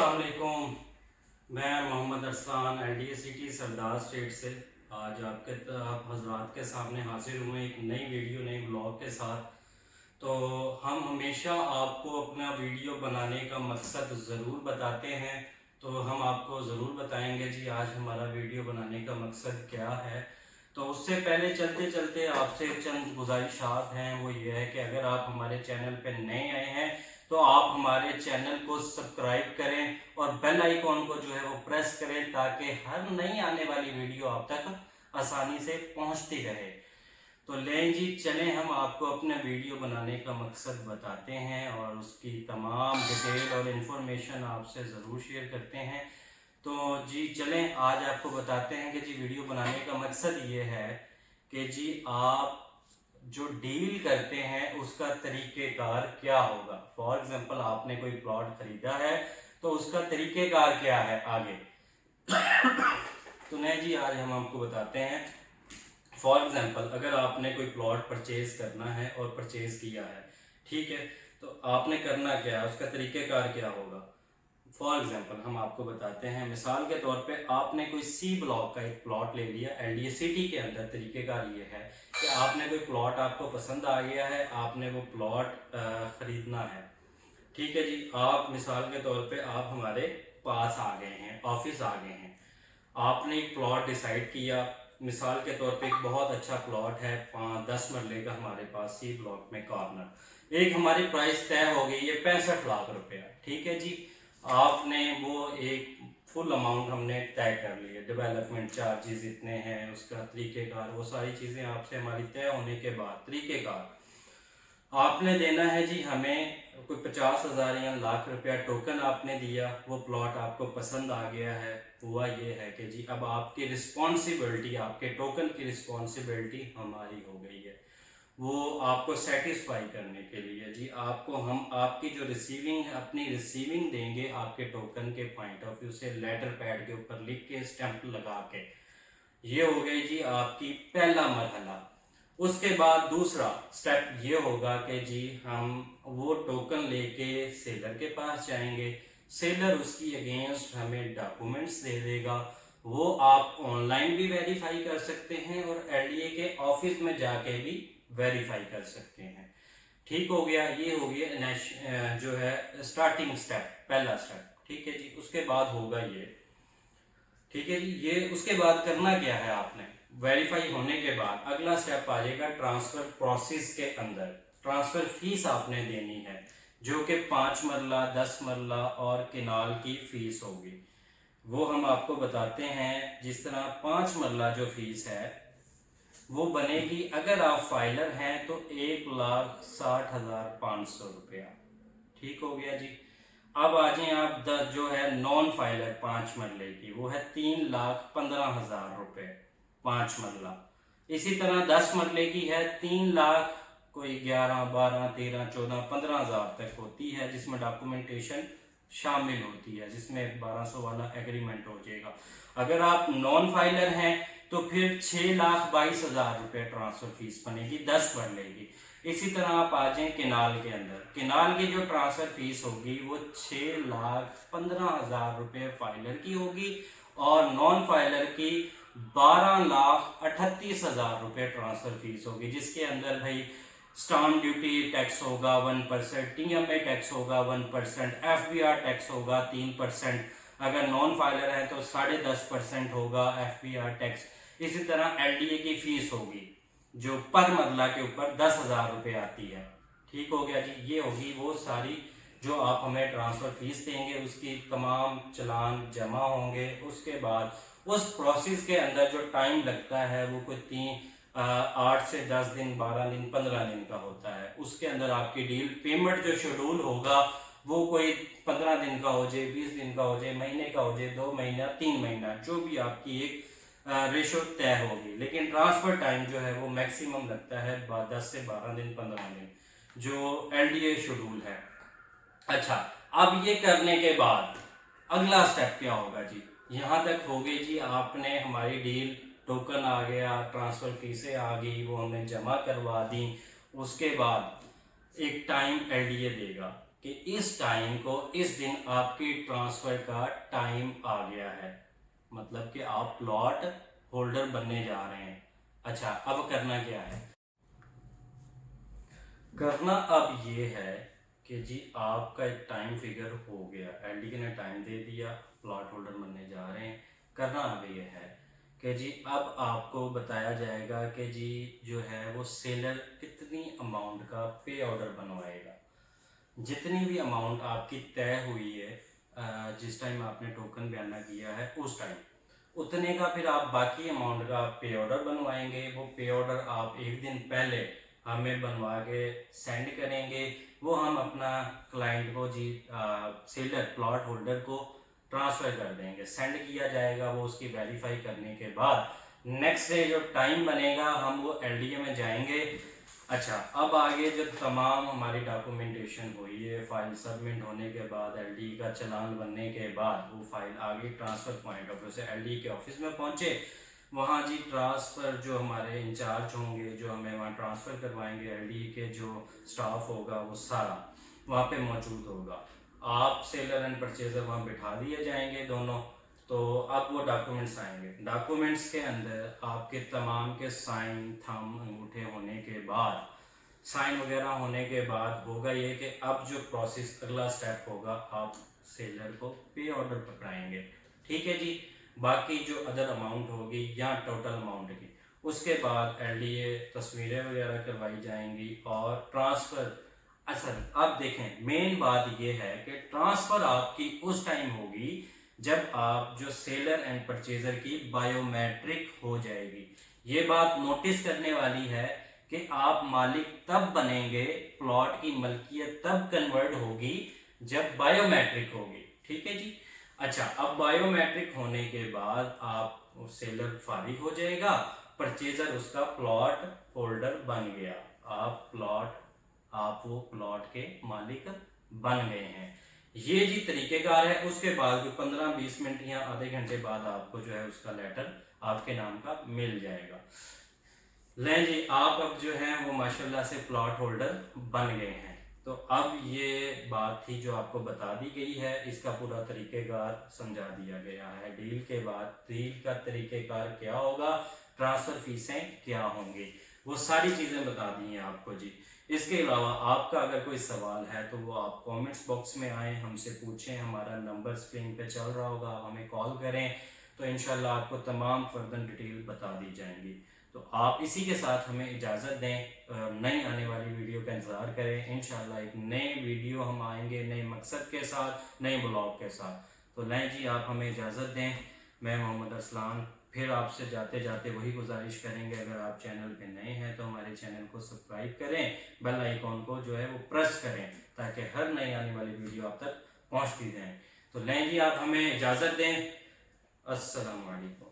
अस्सलाम वालेकुम। मैं मोहम्मद अरसान LDA सरदार स्टेट से आज आप हजरात के सामने हाजिर हुए एक नई वीडियो नई ब्लॉग के साथ। तो हम हमेशा आपको अपना वीडियो बनाने का मकसद ज़रूर बताते हैं, तो हम आपको ज़रूर बताएंगे जी आज हमारा वीडियो बनाने का मकसद क्या है। तो उससे पहले चलते चलते आपसे चंद गुजारिशात हैं, वो ये है कि अगर आप हमारे चैनल पर नए आए हैं तो आप हमारे चैनल को सब्सक्राइब करें और बेल आइकॉन को जो है वो प्रेस करें ताकि हर नई आने वाली वीडियो आप तक आसानी से पहुंचती रहे। तो लें जी, चलें हम आपको अपने वीडियो बनाने का मकसद बताते हैं और उसकी तमाम डिटेल और इन्फॉर्मेशन आपसे ज़रूर शेयर करते हैं। तो जी चलें, आज आपको बताते हैं कि जी वीडियो बनाने का मकसद ये है कि जी आप जो डील करते हैं उसका तरीक़ेकार क्या होगा। फॉर एग्जांपल आपने कोई प्लॉट खरीदा है तो उसका तरीक़ेकार क्या है आगे। तो नहीं जी, आज हम आपको बताते हैं। फॉर एग्जांपल अगर आपने कोई प्लॉट परचेज करना है और परचेज किया है, ठीक है, तो आपने करना क्या है, उसका तरीक़ेकार क्या होगा। फॉर एग्जांपल हम आपको बताते हैं, मिसाल के तौर पे आपने कोई सी ब्लॉक का एक प्लॉट ले लिया LDA सिटी के अंदर। तरीक़ेकार ये है कि आपने कोई प्लॉट आपको पसंद आ गया है, आपने वो प्लॉट ख़रीदना है, ठीक है जी। आप मिसाल के तौर पे आप हमारे पास आ गए हैं, ऑफिस आ गए हैं, आपने एक प्लॉट डिसाइड किया। मिसाल के तौर पे एक बहुत अच्छा प्लॉट है 5-10 मरले का हमारे पास सी ब्लॉक में कॉर्नर। एक हमारी प्राइस तय हो गई है 65 लाख रुपया, ठीक है जी। आपने वो एक फुल अमाउंट हमने तय कर ली है, डेवलपमेंट चार्जेस इतने हैं, उसका तरीक़ेकार, वो सारी चीज़ें आपसे हमारी तय होने के बाद तरीक़ेकार आपने देना है जी हमें कोई 50,000 या लाख रुपया टोकन आपने दिया। वो प्लॉट आपको पसंद आ गया है। हुआ ये है कि जी अब आपकी रिस्पॉन्सिबिलिटी, आपके टोकन की रिस्पॉन्सिबिलिटी हमारी हो गई है, वो आपको सेटिस्फाई करने के लिए जी आपको हम आपकी जो रिसीविंग है अपनी रिसीविंग देंगे आपके टोकन के पॉइंट ऑफ व्यू से, लेटर पैड के ऊपर लिख के स्टैंप लगा के। ये हो गई जी आपकी पहला मरहला। उसके बाद दूसरा स्टेप ये होगा कि जी हम वो टोकन लेके सेलर के पास जाएंगे। सेलर उसकी अगेंस्ट हमें डॉक्यूमेंट्स दे देगा, वो आप ऑनलाइन भी वेरीफाई कर सकते हैं और LDA के ऑफिस में जाके भी वेरीफाई कर सकते हैं। ठीक हो गया, ये हो गया जो है स्टार्टिंग स्टेप, पहला स्टेप, ठीक है जी। उसके बाद होगा ये, ठीक है जी, ये उसके बाद करना क्या है आपने, वेरीफाई होने के बाद अगला स्टेप आ जाएगा ट्रांसफर प्रोसेस के अंदर। ट्रांसफर फीस आपने देनी है जो कि 5 मरला 10 मरला और किनाल की फीस होगी, वो हम आपको बताते हैं। जिस तरह 5 मरला जो फीस है वो बनेगी, अगर आप फाइलर हैं तो 1,60,500 रुपया, ठीक हो गया जी। अब आ जाए आप जो है नॉन फाइलर 5 मरले की, वो है 3,15,000 रुपये 5 मरला। इसी तरह 10 मरले की है 3 लाख कोई 11 12 13 14 15,000 तक होती है, जिसमें डॉक्यूमेंटेशन शामिल होती है, जिसमें 1200 वाला एग्रीमेंट हो जाएगा। अगर आप नॉन फाइलर हैं तो फिर 6,22,000 रुपये ट्रांसफर फीस बनेगी 10 मरले की। इसी तरह आप आ जाएं किनाल के अंदर, किनाल की जो ट्रांसफर फीस होगी वो 6,15,000 रुपये फाइलर की होगी और नॉन फाइलर की 12,38,000 रुपये ट्रांसफर फीस होगी, जिसके अंदर भाई स्टाम्प ड्यूटी टैक्स होगा 1%, TMA टैक्स होगा 1%, FBR टैक्स होगा 3%, अगर नॉन फाइलर है तो 10.5% होगा FBR टैक्स। इसी तरह LDA की फीस होगी जो पर मरला के ऊपर 10,000 रुपये आती है, ठीक हो गया जी। ये होगी वो सारी जो आप हमें ट्रांसफ़र फीस देंगे, उसकी तमाम चलान जमा होंगे। उसके बाद उस प्रोसेस के अंदर जो टाइम लगता है वो कोई 8 से 10 दिन 12 दिन 15 दिन का होता है। उसके अंदर आपकी डील पेमेंट जो शेड्यूल होगा वो कोई 15 दिन का हो जाए, 20 दिन का हो जाए, महीने का हो जाए, 2 महीना 3 महीना, जो भी आपकी एक रेशो तय होगी। लेकिन ट्रांसफर टाइम जो है वो मैक्सिमम लगता है 10 से 12 दिन 15 दिन, जो LDA शेड्यूल है। अच्छा, अब ये करने के बाद अगला स्टेप क्या होगा जी, यहाँ तक हो गई जी, आपने हमारी डील, टोकन आ गया, ट्रांसफर फीसें आ गई, वो हमने जमा करवा दी। उसके बाद एक टाइम LDA देगा, कि इस टाइम को, इस दिन आपकी ट्रांसफ़र का टाइम आ गया है, मतलब कि आप प्लॉट होल्डर बनने जा रहे हैं। अच्छा, अब करना क्या है? करना अब ये है कि जी आपका एक टाइम फिगर हो गया, एलडी ने टाइम दे दिया, प्लॉट होल्डर बनने जा रहे हैं। करना अब ये है कि जी अब आपको बताया जाएगा कि जी जो है वो सेलर कितनी अमाउंट का पे ऑर्डर बनवाएगा। जितनी भी अमाउंट आपकी तय हुई है जिस टाइम आपने टोकन बयाना किया है उस टाइम उतने का फिर आप बाकी अमाउंट का पे ऑर्डर बनवाएंगे। वो पे ऑर्डर आप एक दिन पहले हमें बनवा के सेंड करेंगे। वो हम अपना क्लाइंट को जी सेलर प्लॉट होल्डर को ट्रांसफ़र कर देंगे, सेंड किया जाएगा। वो उसकी वेरीफाई करने के बाद नेक्स्ट डे जो टाइम बनेगा हम वो एलडीए में जाएंगे। अच्छा, अब आगे जब तमाम हमारी डॉक्यूमेंटेशन हुई है, फाइल सबमिट होने के बाद एलडी का चालान बनने के बाद वो फाइल आगे ट्रांसफ़र पॉइंट ऑफ व्यू से एलडी के ऑफिस में पहुंचे। वहाँ जी ट्रांसफ़र जो हमारे इंचार्ज होंगे, जो हमें वहाँ ट्रांसफ़र करवाएंगे, एलडी के जो स्टाफ होगा वो सारा वहाँ पे मौजूद होगा। आप सेलर एंड परचेज़र वहाँ बिठा दिए जाएंगे दोनों। तो अब वो डॉक्यूमेंट्स आएंगे। डॉक्यूमेंट्स के अंदर आपके तमाम के साइन, थंब, अंगूठे होने के बाद, साइन वगैरह होने के बाद होगा ये कि अब जो प्रोसेस अगला स्टेप होगा, आप सेलर को पे ऑर्डर पकड़ाएंगे। ठीक है जी। बाकी जो अदर अमाउंट होगी या टोटल अमाउंट की, उसके बाद एलडीए तस्वीरें वगैरह करवाई जाएंगी और ट्रांसफ़र। अच्छा, अब देखें मेन बात यह है कि ट्रांसफ़र आपकी उस टाइम होगी जब आप जो सेलर एंड परचेजर की बायोमेट्रिक हो जाएगी। ये बात नोटिस करने वाली है कि आप मालिक तब बनेंगे, प्लॉट की मलकियत तब कन्वर्ट होगी जब बायोमेट्रिक होगी। ठीक है जी। अच्छा, अब बायोमेट्रिक होने के बाद आप सेलर फारिग हो जाएगा, परचेजर उसका प्लॉट होल्डर बन गया। आप वो प्लॉट के मालिक बन गए हैं। ये जी तरीकेकार है। उसके बाद 15-20 मिनट या आधे घंटे बाद आपको जो है उसका लेटर आपके नाम का मिल जाएगा। लें जी, आप अब जो है वो माशाल्लाह से प्लॉट होल्डर बन गए हैं। तो अब ये बात थी जो आपको बता दी गई है, इसका पूरा तरीकेकार समझा दिया गया है। डील के बाद डील का तरीकेकार क्या होगा, ट्रांसफ़र फीसें क्या होंगी, वो सारी चीज़ें बता दी हैं आपको जी। इसके अलावा आपका अगर कोई सवाल है तो वो आप कमेंट्स बॉक्स में आएँ, हमसे पूछें। हमारा नंबर स्क्रीन पे चल रहा होगा, आप हमें कॉल करें तो इंशाल्लाह आपको तमाम फर्दर डिटेल बता दी जाएंगी। तो आप इसी के साथ हमें इजाज़त दें, नई आने वाली वीडियो का इंतज़ार करें। इंशाल्लाह एक नए वीडियो हम आएंगे, नए मकसद के साथ, नए ब्लॉग के साथ। तो लें जी, आप हमें इजाज़त दें। मैं मोहम्मद अरसलान फिर आपसे जाते जाते वही गुजारिश करेंगे, अगर आप चैनल पे नए हैं तो हमारे चैनल को सब्सक्राइब करें, बेल आइकॉन को जो है वो प्रेस करें ताकि हर नई आने वाली वीडियो आप तक पहुँचती रहें। तो लें जी, आप हमें इजाज़त दें। अस्सलाम वालेकुम।